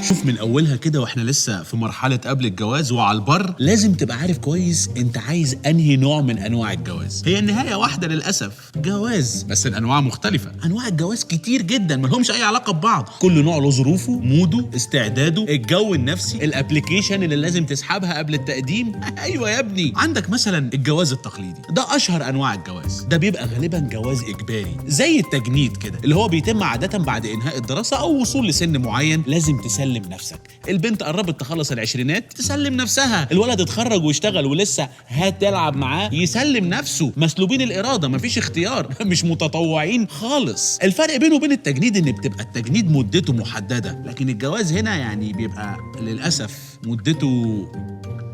شوف من اولها كده واحنا لسه في مرحله قبل الجواز وعلى البر، لازم تبقى عارف كويس انت عايز انهي نوع من انواع الجواز. هي النهايه واحده للاسف، جواز، بس الانواع مختلفه. انواع الجواز كتير جدا مالهمش اي علاقه ببعض، كل نوع له ظروفه، موده، استعداده، الجو النفسي، الابلكيشن اللي لازم تسحبها قبل التقديم. ايوه يا ابني. عندك مثلا الجواز التقليدي، ده اشهر انواع الجواز. ده بيبقى غالبا جواز اجباري زي التجنيد كده، اللي هو بيتم عاده بعد انهاء الدراسه او وصول لسن معين لازم تسلم نفسك. البنت قربت تخلص العشرينات تسلم نفسها، الولد اتخرج واشتغل ولسه هتلعب معاه يسلم نفسه. مسلوبين الاراده، مفيش اختيار مش متطوعين خالص. الفرق بينه وبين التجنيد ان بتبقى التجنيد مدته محدده، لكن الجواز هنا يعني بيبقى للاسف مدته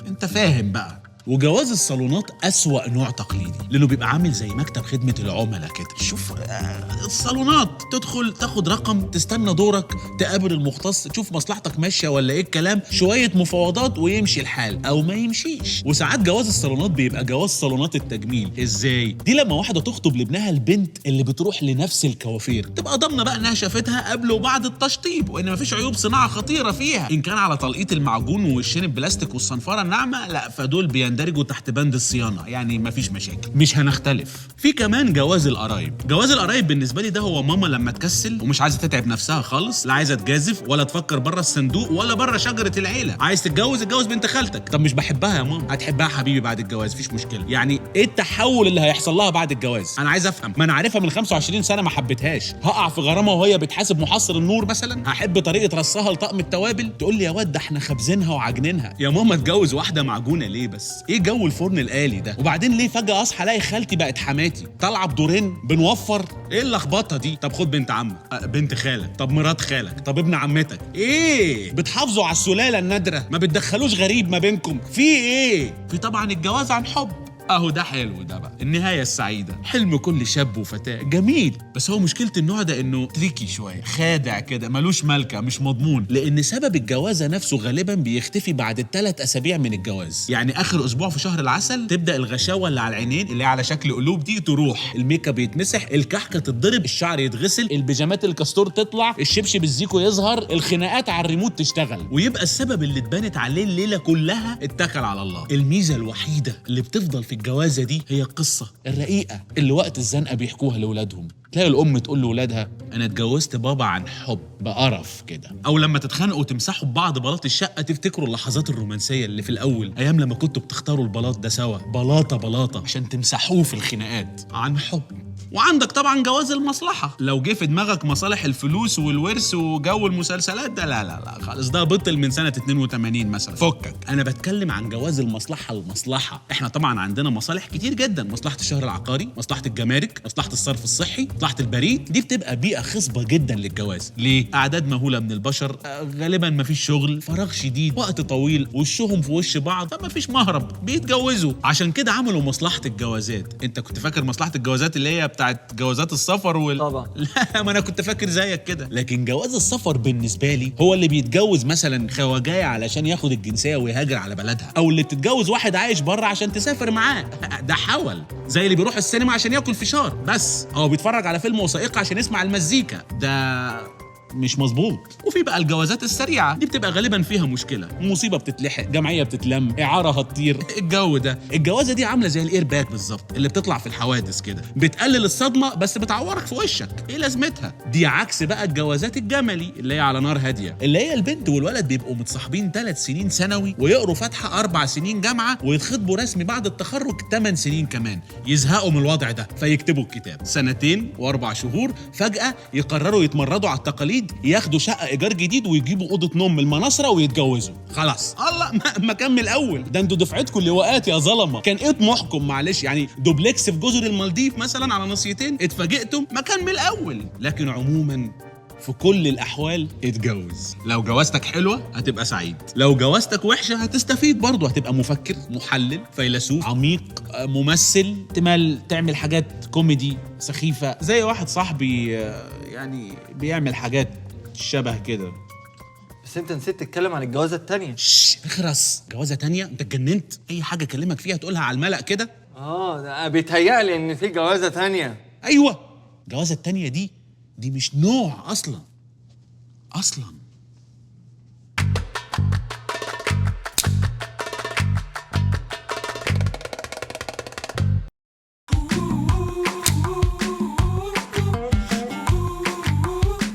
انت فاهم بقى. وجواز الصالونات أسوأ نوع تقليدي، لأنه بيبقى عامل زي مكتب خدمة العملاء كده. شوف الصالونات، تدخل تاخد رقم، تستنى دورك، تقابل المختص، تشوف مصلحتك ماشية ولا إيه الكلام، شوية مفاوضات ويمشي الحال أو ما يمشيش. وساعات جواز الصالونات بيبقى جواز صالونات التجميل. إزاي؟ دي لما واحدة تخطب لابنها البنت اللي بتروح لنفس الكوافير، تبقى ضامنة بقى إنها شافتها قبل وبعد التشطيب، وإن مفيش عيوب صناعة خطيرة فيها. إن كان على تلقيط المعجون ووشين البلاستيك والصنفرة الناعمة، لا فدول بيندرجوا تحت بند الصيانه، يعني مفيش مشاكل، مش هنختلف. في كمان جواز القرايب. جواز القرايب بالنسبه لي ده هو ماما لما تكسل ومش عايزه تتعب نفسها خالص، لا عايزه تجازف ولا تفكر بره الصندوق ولا بره شجره العيله. عايز تتجوز اتجوز بنت خالتك. طب مش بحبها يا ماما، هتحبها حبيبي بعد الجواز، مفيش مشكله. يعني ايه التحول اللي هيحصل لها بعد الجواز؟ انا عايز افهم. ما انا عارفها من 25 سنه ما حبيتهاش، هقع في غرامه وهي بتحاسب محصر النور مثلا؟ هحب طريقه رصها لطقم التوابل؟ تقول لي يا واد ده احنا خابزينها وعجنينها. يا ماما اتجوز واحده معجونه ليه بس؟ ايه جو الفرن الآلي ده؟ وبعدين ليه فجأة اصحى الاقي خالتي بقت حماتي، طالعه بدورين، بنوفر؟ ايه اللخبطه دي؟ طب خد بنت عمك، بنت خالك، طب مرات خالك، طب ابن عمتك. ايه بتحافظوا على السلاله النادره؟ ما بتدخلوش غريب ما بينكم؟ في ايه؟ في طبعا الجواز عن حب، اهو ده حلو، ده بقى النهايه السعيده، حلم كل شاب وفتاه جميل. بس هو مشكله النوع ده انه تريكي شويه، خادع كده، ملوش ملكه، مش مضمون، لان سبب الجوازه نفسه غالبا بيختفي بعد ال3 أسابيع من الجواز. يعني اخر اسبوع في شهر العسل تبدا الغشاوه اللي على العينين اللي هي على شكل قلوب دي تروح، الميك اب يتمسح، الكحكه تتضرب، الشعر يتغسل، البيجامات الكاستور تطلع، الشبشب الزيكو يظهر، الخناقات على الريموت تشتغل، ويبقى السبب اللي اتبنت عليه الليله كلها اتكل على الله. الميزه الوحيده اللي بتفضل في الجوازه دي هي القصه الرقيقه اللي وقت الزنقه بيحكوها لاولادهم. تلاقي الام تقول لاولادها انا اتجوزت بابا عن حب، بقرف كده. او لما تتخانقوا وتمسحوا ببعض بلاط الشقه تفتكروا اللحظات الرومانسيه اللي في الاول، ايام لما كنتوا بتختاروا البلاط ده سوا بلاطه بلاطه عشان تمسحوه في الخناقات عن حب. وعندك طبعا جواز المصلحه، لو جه في دماغك مصالح الفلوس والورث وجو المسلسلات ده، لا لا لا خالص، ده بطل من سنه 82 مثلا، فكك. انا بتكلم عن جواز المصلحه. المصلحه احنا طبعا عندنا مصالح كتير جدا، مصلحه الشهر العقاري، مصلحه الجمارك، مصلحه الصرف الصحي، مصلحه البريد. دي بتبقى بيئه خصبه جدا للجواز. ليه؟ اعداد مهوله من البشر، غالبا مفيش شغل، فراغ شديد، وقت طويل، وشهم في وش بعض، فمفيش مهرب، بيتجوزوا. عشان كده عملوا مصلحه الجوازات. انت كنت فاكر مصلحه الجوازات اللي هي بتاعت جوازات السفر طبعا. لا، ما انا كنت فاكر زيك كده. لكن جواز السفر بالنسبه لي هو اللي بيتجوز مثلا خواجايه علشان ياخد الجنسيه ويهاجر على بلدها، او اللي بتتجوز واحد عايش بره عشان تسافر معاه. ده حول زي اللي بيروح السينما عشان ياكل فشار بس، او بيتفرج على فيلم وثائقي عشان يسمع المزيكا. ده مش مظبوط. وفي بقى الجوازات السريعه، دي بتبقى غالبا فيها مشكله، مصيبه بتتلحق، جمعيه بتتلم، اعاره هتطير، الجو ده. الجوازه دي عامله زي الاير باك بالظبط اللي بتطلع في الحوادث كده، بتقلل الصدمه بس بتعورك في وشك، ايه لازمتها؟ دي عكس بقى الجوازات الجملي اللي هي على نار هاديه، اللي هي البنت والولد بيبقوا متصاحبين 3 سنين ثانوي ويقروا فاتحه 4 سنين جامعه ويتخطبوا رسمي بعد التخرج 8 سنين كمان، يزهقوا من الوضع ده فيكتبوا الكتاب 2 و4 شهور، فجاه يقرروا يتمردوا على التقاليد، ياخدوا شقه ايجار جديد ويجيبوا اوضه نوم من المناصره ويتجوزوا. خلاص الله، ما كان من الاول. ده انتوا دفعتكم اللواءات يا ظلمه. كان ايه طموحكم؟ معلش يعني دوبلكس في جزر المالديف مثلا على نصيتين، اتفاجئتم؟ ما كان من الاول. لكن عموما في كل الاحوال اتجوز. لو جوازتك حلوه هتبقى سعيد، لو جوازتك وحشه هتستفيد برضه، هتبقى مفكر، محلل، فيلسوف، عميق، ممثل، احتمال تعمل حاجات كوميدي سخيفه زي واحد صاحبي يعني بيعمل حاجات شبه كده. بس انت نسيت تتكلم عن الجوازه التانية. اخرس، جوازه تانية؟ انت اتجننت؟ اي حاجه اكلمك فيها تقولها على الملأ كده؟ ده بيتهيألي ان في جوازه تانية. ايوه، الجوازه التانية دي مش نوع اصلا.